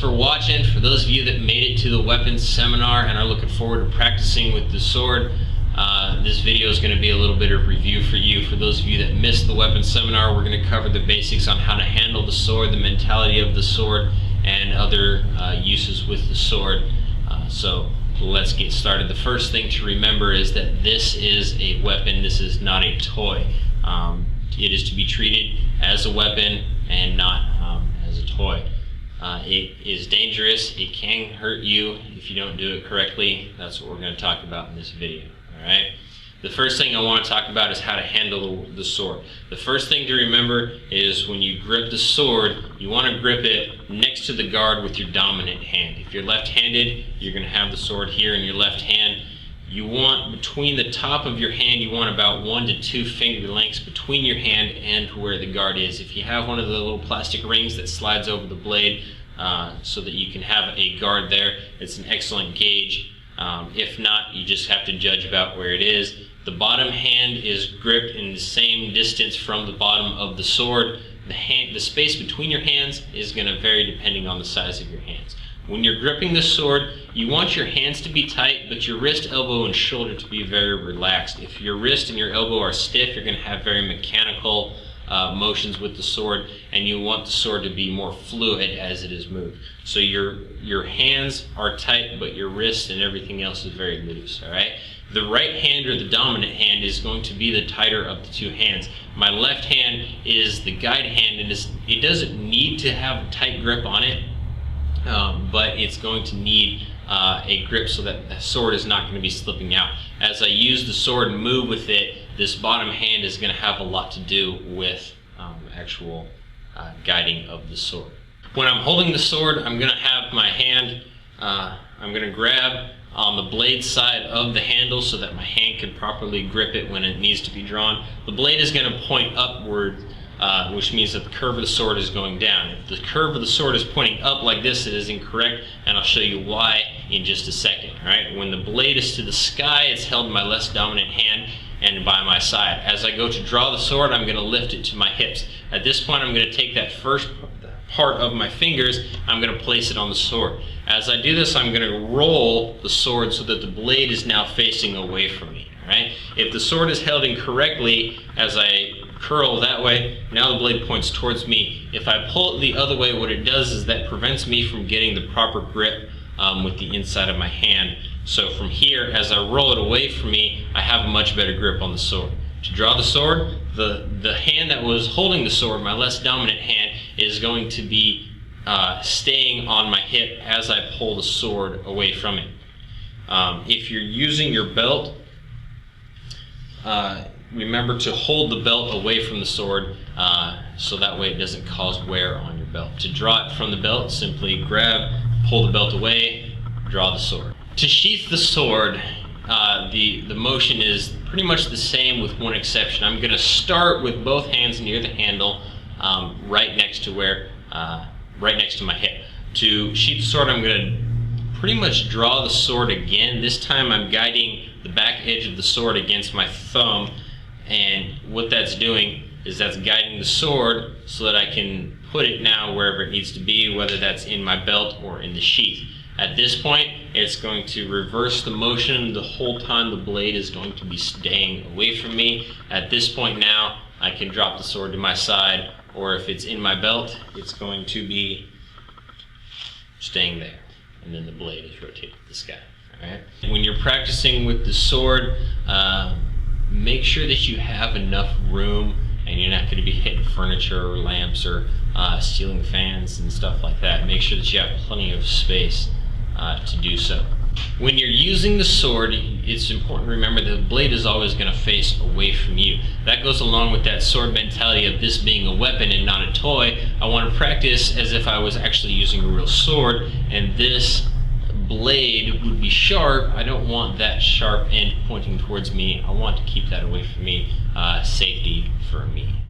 for watching. For those of you that made it to the weapons seminar and are looking forward to practicing with the sword, this video is going to be a little bit of review for you. For those of you that missed the weapons seminar, we're going to cover the basics on how to handle the sword, the mentality of the sword, and other uses with the sword. So let's get started. The first thing to remember is that this is a weapon. This is not a toy. It is to be treated as a weapon and not as a toy. It is dangerous. It can hurt you if you don't do it correctly. That's what we're going to talk about in this video. All right. The first thing I want to talk about is how to handle the sword. The first thing to remember is when you grip the sword, you want to grip it next to the guard with your dominant hand. If you're left-handed, you're going to have the sword here in your left hand. You want between the top of your hand, you want about 1 to 2 finger lengths between your hand and where the guard is. If you have one of the little plastic rings that slides over the blade so that you can have a guard there, it's an excellent gauge. If not, you just have to judge about where it is. The bottom hand is gripped in the same distance from the bottom of the sword. The space between your hands is going to vary depending on the size of your hands. When you're gripping the sword, you want your hands to be tight, but your wrist, elbow, and shoulder to be very relaxed. If your wrist and your elbow are stiff, you're going to have very mechanical motions with the sword, and you want the sword to be more fluid as it is moved. So your hands are tight, but your wrist and everything else is very loose, all right? The right hand, or the dominant hand, is going to be the tighter of the two hands. My left hand is the guide hand, and it doesn't need to have a tight grip on it, but it's going to need a grip so that the sword is not going to be slipping out. As I use the sword and move with it, this bottom hand is going to have a lot to do with actual guiding of the sword. When I'm holding the sword, I'm going to have my hand, I'm going to grab on the blade side of the handle so that my hand can properly grip it when it needs to be drawn. The blade is going to point upward, which means that the curve of the sword is going down. If the curve of the sword is pointing up like this, it is incorrect, and I'll show you why in just a second. All right? When the blade is to the sky, it's held in my less dominant hand and by my side. As I go to draw the sword, I'm going to lift it to my hips. At this point, I'm going to take that first part of my fingers, I'm going to place it on the sword. As I do this, I'm going to roll the sword so that the blade is now facing away from me. All right? If the sword is held incorrectly, as I curl that way, now the blade points towards me. If I pull it the other way, what it does is that prevents me from getting the proper grip with the inside of my hand. So from here, as I roll it away from me, I have a much better grip on the sword. To draw the sword, the hand that was holding the sword, my less dominant hand, is going to be staying on my hip as I pull the sword away from it. If you're using your belt, remember to hold the belt away from the sword so that way it doesn't cause wear on your belt. To draw it from the belt, simply grab, pull the belt away, draw the sword. To sheath the sword, the motion is pretty much the same with one exception. I'm going to start with both hands near the handle, right next to my hip. To sheath the sword, I'm going to pretty much draw the sword again. This time I'm guiding the back edge of the sword against my thumb, and what that's doing is that's guiding the sword so that I can put it now wherever it needs to be, whether that's in my belt or in the sheath. At this point, it's going to reverse the motion the whole time the blade is going to be staying away from me. At this point now, I can drop the sword to my side, or if it's in my belt, it's going to be staying there, and then the blade is rotated to the sky. All right? When you're practicing with the sword, make sure that you have enough room and you're not going to be hitting furniture or lamps or ceiling fans and stuff like that. Make sure that you have plenty of space to do so. When you're using the sword, it's important to remember that the blade is always going to face away from you. That goes along with that sword mentality of this being a weapon and not a toy. I want to practice as if I was actually using a real sword, and this blade would be sharp. I don't want that sharp end pointing towards me. I want to keep that away from me. Safety for me.